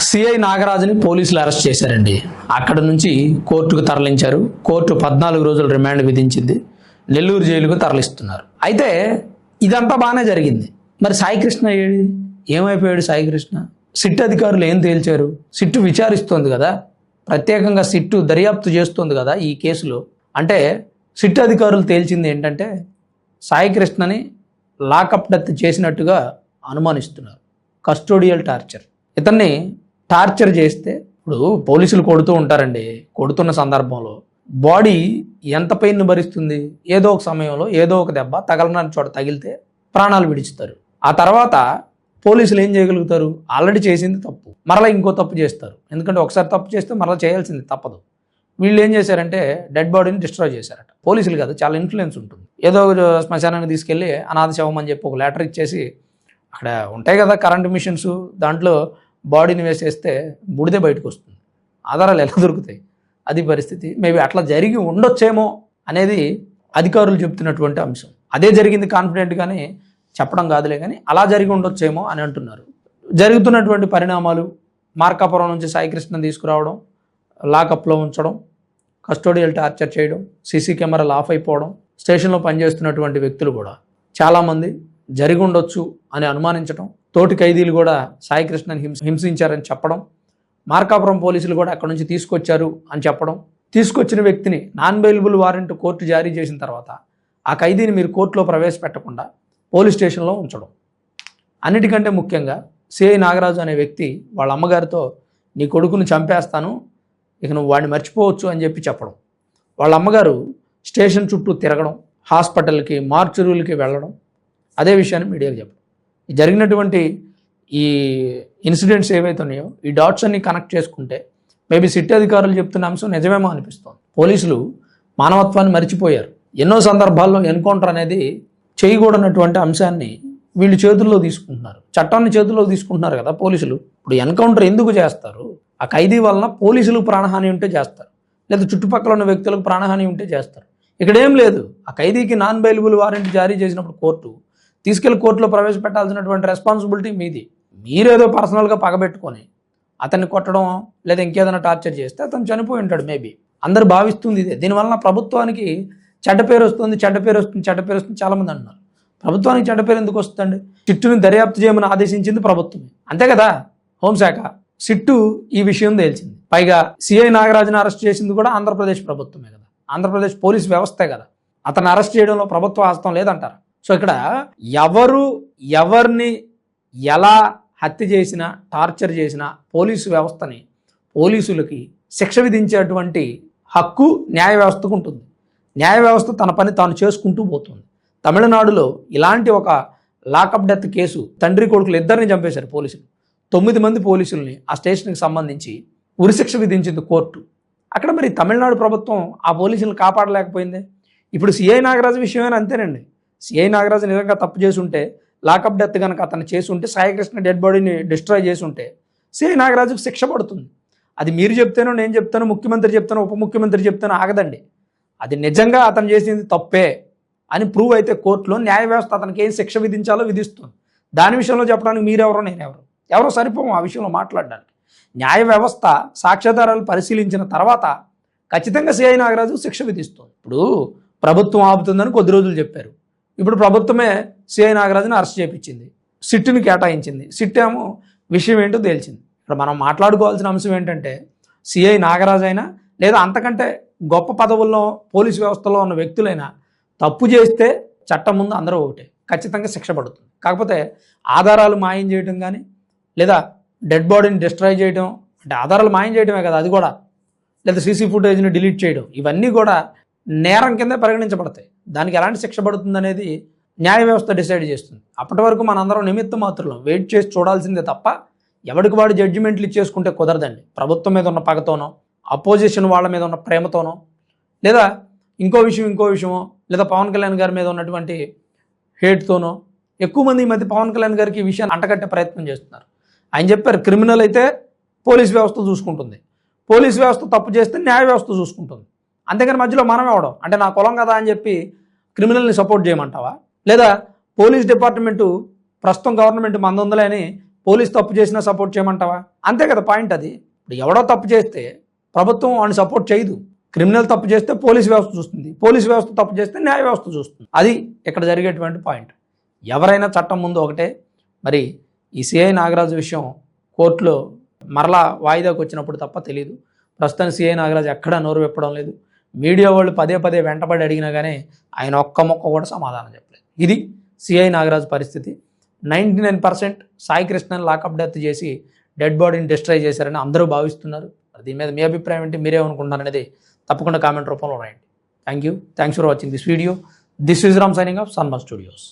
CI నాగరాజుని పోలీసులు arrest చేశారండి. అక్కడ నుంచి కోర్టుకు తరలించారు. కోర్టు 14 రోజులు రిమాండ్ విధించింది. నెల్లూరు జైలుకు తరలిస్తున్నారు. అయితే ఇదంతా బాగానే జరిగింది. మరి సాయికృష్ణ ఏమైపోయాడు? సాయికృష్ణ సిట్ అధికారులు ఏం తేల్చారు? సిట్టు విచారిస్తోంది కదా, ప్రత్యేకంగా సిట్టు దర్యాప్తు చేస్తోంది కదా ఈ కేసులో. అంటే సిట్ అధికారులు తేల్చింది ఏంటంటే సాయికృష్ణని లాకప్ డెత్ చేసినట్టుగా అనుమానిస్తున్నారు. Custodial torture. ఇతన్ని టార్చర్ చేస్తే, ఇప్పుడు పోలీసులు కొడుతూ ఉంటారండి, కొడుతున్న సందర్భంలో బాడీ ఎంత పెయిన్ భరిస్తుంది? ఏదో ఒక సమయంలో ఏదో ఒక దెబ్బ తగలనని చోట తగిలితే ప్రాణాలు విడుచుతారు. ఆ తర్వాత పోలీసులు ఏం చేయగలుగుతారు? ఆల్రెడీ చేసింది తప్పు, మరలా ఇంకో తప్పు చేస్తారు. ఎందుకంటే ఒకసారి తప్పు చేస్తే మరలా చేయాల్సింది తప్పదు. వీళ్ళు ఏం చేశారంటే డెడ్ బాడీని డిస్ట్రాయ్ చేశారట. పోలీసులు కాదు, చాలా ఇన్ఫ్లుయెన్స్ ఉంటుంది. ఏదో శ్మశానానికి తీసుకెళ్ళి అనాథ శవం అని చెప్పి ఒక లెటర్ ఇచ్చేసి, అక్కడ ఉంటాయి కదా కరెంట్ మిషన్స్, దాంట్లో బాడీని వేసేస్తే బుడిదే బయటకు వస్తుంది. ఆధారాలు ఎలా దొరుకుతాయి? అది పరిస్థితి. మేబీ అట్లా జరిగి ఉండొచ్చేమో అనేది అధికారులు చెప్తున్నటువంటి అంశం. అదే జరిగింది కాన్ఫిడెంట్గానే చెప్పడం కాదులే, కానీ అలా జరిగి ఉండొచ్చేమో అని అంటున్నారు. జరుగుతున్నటువంటి పరిణామాలు, మార్కాపురం నుంచి సాయికృష్ణను తీసుకురావడం, లాకప్లో ఉంచడం, కస్టోడియల్ టార్చర్ చేయడం, సీసీ కెమెరాలు ఆఫ్ అయిపోవడం, స్టేషన్లో పనిచేస్తున్నటువంటి వ్యక్తులు కూడా చాలామంది జరిగి ఉండొచ్చు అని అనుమానించడం, తోటి ఖైదీలు కూడా సాయికృష్ణని హింసించారని చెప్పడం, మార్కాపురం పోలీసులు కూడా అక్కడ నుంచి తీసుకొచ్చారు అని చెప్పడం, తీసుకొచ్చిన వ్యక్తిని నాన్ బెయిలబుల్ వారెంట్ కోర్టు జారీ చేసిన తర్వాత ఆ ఖైదీని మీరు కోర్టులో ప్రవేశపెట్టకుండా పోలీస్ స్టేషన్లో ఉంచడం. అన్నిటికంటే ముఖ్యంగా సిఐ నాగరాజు అనే వ్యక్తి వాళ్ళ అమ్మగారితో నీ కొడుకుని చంపేస్తాను, ఇక నువ్వు వాడిని మర్చిపోవచ్చు అని చెప్పి చెప్పడం. వాళ్ళ అమ్మగారు స్టేషన్ చుట్టూ తిరగడం, హాస్పిటల్కి మార్చురీలకి వెళ్ళడం, అదే విషయాన్ని మీడియాకి చెప్పడం. జరిగినటువంటి ఈ ఇన్సిడెంట్స్ ఏవైతే ఉన్నాయో ఈ డాట్స్ అన్ని కనెక్ట్ చేసుకుంటే మేబీ సిట్ అధికారులు చెప్తున్న అంశం నిజమేమో అనిపిస్తుంది. పోలీసులు మానవత్వాన్ని మర్చిపోయారు. ఎన్నో సందర్భాల్లో ఎన్కౌంటర్ అనేది చేయకూడనటువంటి అంశాన్ని వీళ్ళు చేతుల్లో తీసుకుంటున్నారు, చట్టాన్ని చేతుల్లో తీసుకుంటున్నారు కదా పోలీసులు. ఇప్పుడు ఎన్కౌంటర్ ఎందుకు చేస్తారు? ఆ ఖైదీ వలన పోలీసులకు ప్రాణహాని ఉంటే చేస్తారు, లేదా చుట్టుపక్కల ఉన్న వ్యక్తులకు ప్రాణహాని ఉంటే చేస్తారు. ఇక్కడేం లేదు. ఆ ఖైదీకి నాన్ బెయిలబుల్ వారెంట్ జారీ చేసినప్పుడు కోర్టు తీసుకెళ్లి కోర్టులో ప్రవేశపెట్టాల్సినటువంటి రెస్పాన్సిబిలిటీ మీది. మీరేదో పర్సనల్గా పగబెట్టుకొని అతన్ని కొట్టడం లేదా ఇంకేదైనా టార్చర్ చేస్తే అతను చనిపోయి ఉంటాడు మేబీ. అందరు భావిస్తుంది ఇదే. దీనివల్ల ప్రభుత్వానికి చెడ్డ పేరు వస్తుంది, చెడ్డ పేరు వస్తుంది, చెడ్డ పేరు వస్తుంది చాలామంది అంటున్నారు. ప్రభుత్వానికి చెడ్డ పేరు ఎందుకు వస్తుందండి? సిట్టుని దర్యాప్తు చేయమని ఆదేశించింది ప్రభుత్వమే, అంతే కదా. హోంశాఖ సిట్టు ఈ విషయం తేల్చింది. పైగా సిఐ నాగరాజుని అరెస్ట్ చేసింది కూడా ఆంధ్రప్రదేశ్ ప్రభుత్వమే కదా, ఆంధ్రప్రదేశ్ పోలీస్ వ్యవస్థే కదా. అతను అరెస్ట్ చేయడంలో ప్రభుత్వ హస్తం లేదంటారు. సో ఇక్కడ ఎవరిని ఎలా హత్య చేసినా, టార్చర్ చేసినా పోలీసు వ్యవస్థని, పోలీసులకి శిక్ష విధించేటువంటి హక్కు న్యాయ వ్యవస్థకు ఉంటుంది. న్యాయ వ్యవస్థ తన పని తాను చేసుకుంటూ పోతుంది. తమిళనాడులో ఇలాంటి ఒక లాకప్ డెత్ కేసు, తండ్రి కొడుకులు ఇద్దరిని చంపేశారు పోలీసులు. 9 మంది పోలీసుల్ని ఆ స్టేషన్కి సంబంధించి ఉరిశిక్ష విధించింది కోర్టు. అక్కడ మరి తమిళనాడు ప్రభుత్వం ఆ పోలీసులను కాపాడలేకపోయింది. ఇప్పుడు సిఐ నాగరాజు విషయమైనా అంతేనండి. సిఐ నాగరాజు నిజంగా తప్పు చేసి ఉంటే, లాకప్ డెత్ కనుక అతను చేసి ఉంటే, సాయికృష్ణ డెడ్ బాడీని డిస్ట్రాయ్ చేసి ఉంటే సిఐ నాగరాజుకు శిక్ష పడుతుంది. అది మీరు చెప్తానో, నేను చెప్తాను, ముఖ్యమంత్రి చెప్తాను, ఉప ముఖ్యమంత్రి చెప్తాను ఆగదండి. అది నిజంగా అతను చేసింది తప్పే అని ప్రూవ్ అయితే కోర్టులో న్యాయ వ్యవస్థ అతనికి ఏం శిక్ష విధించాలో విధిస్తుంది. దాని విషయంలో చెప్పడానికి మీరెవరో నేనెవరో, ఎవరో సరిపోము ఆ విషయంలో మాట్లాడడానికి. న్యాయ వ్యవస్థ సాక్ష్యాధారాలు పరిశీలించిన తర్వాత ఖచ్చితంగా సిఐ నాగరాజు శిక్ష విధిస్తుంది. ఇప్పుడు ప్రభుత్వం ఆపుతుందని కొద్ది రోజులు చెప్పారు. ఇప్పుడు ప్రభుత్వమే సిఐ నాగరాజుని అరెస్ట్ చేయించింది, సిట్టుని కేటాయించింది. సిట్ ఏమో విషయం ఏంటో తేల్చింది. ఇక్కడ మనం మాట్లాడుకోవాల్సిన అంశం ఏంటంటే సిఐ నాగరాజు అయినా లేదా అంతకంటే గొప్ప పదవుల్లో పోలీసు వ్యవస్థలో ఉన్న వ్యక్తులైనా తప్పు చేస్తే చట్టం ముందు అందరూ ఒకటే, ఖచ్చితంగా శిక్ష పడుతుంది. కాకపోతే ఆధారాలు మాయం చేయడం కానీ, లేదా డెడ్ బాడీని డిస్ట్రాయ్ చేయడం, అంటే ఆధారాలు మాయం చేయడమే కదా అది కూడా, లేదా సీసీ ఫుటేజ్ని డిలీట్ చేయడం, ఇవన్నీ కూడా నేరం కిందే పరిగణించబడతాయి. దానికి ఎలాంటి శిక్ష పడుతుంది అనేది న్యాయ వ్యవస్థ డిసైడ్ చేస్తుంది. అప్పటి వరకు మనందరం నిమిత్త మాత్రం వెయిట్ చేసి చూడాల్సిందే తప్ప ఎవరికి వాడు జడ్జిమెంట్లు ఇచ్చేసుకుంటే కుదరదండి. ప్రభుత్వం మీద ఉన్న పగతోనో, అపోజిషన్ వాళ్ళ మీద ఉన్న ప్రేమతోనో, లేదా ఇంకో విషయమో, లేదా పవన్ కళ్యాణ్ గారి మీద ఉన్నటువంటి హేట్తోనో ఎక్కువ మంది ఈ మధ్య పవన్ కళ్యాణ్ గారికి ఈ విషయాన్ని అంటగట్టే ప్రయత్నం చేస్తున్నారు. ఆయన చెప్పారు, క్రిమినల్ అయితే పోలీస్ వ్యవస్థ చూసుకుంటుంది, పోలీస్ వ్యవస్థ తప్పు చేస్తే న్యాయ వ్యవస్థ చూసుకుంటుంది. అంతేగాని మధ్యలో మనం అవడం అంటే నా కులం కదా అని చెప్పి క్రిమినల్ని సపోర్ట్ చేయమంటావా? లేదా పోలీస్ డిపార్ట్మెంటు ప్రస్తుతం గవర్నమెంట్ 100 అని పోలీస్ తప్పు చేసినా సపోర్ట్ చేయమంటావా? అంతే కదా పాయింట్. అది ఇప్పుడు ఎవడో తప్పు చేస్తే ప్రభుత్వం వాడిని సపోర్ట్ చేయదు. క్రిమినల్ తప్పు చేస్తే పోలీస్ వ్యవస్థ చూస్తుంది, పోలీస్ వ్యవస్థ తప్పు చేస్తే న్యాయ వ్యవస్థ చూస్తుంది. అది ఇక్కడ జరిగేటువంటి పాయింట్. ఎవరైనా చట్టం ముందు ఒకటే. మరి ఈ సిఐ నాగరాజు విషయం కోర్టులో మరలా వాయిదాకు వచ్చినప్పుడు తప్ప తెలియదు. ప్రస్తుతం సిఐ నాగరాజు ఎక్కడా నోరు విప్పడం లేదు. మీడియా వాళ్ళు పదే పదే వెంటబడి అడిగినా కానీ ఆయన ఒక్క మొక్క కూడా సమాధానం చెప్పలేదు. ఇది సిఐ నాగరాజు పరిస్థితి. 99% సాయి కృష్ణని లాకప్ డెత్ చేసి డెడ్ బాడీని డిస్ట్రాయ్ చేశారని అందరూ భావిస్తున్నారు. దీని మీద మీ అభిప్రాయం ఏంటి, మీరేమనుకుంటున్నారు అనేది తప్పకుండా కామెంట్ రూపంలో రాయండి. Thanks for watching this video. This is Ram signing off Sanma studios.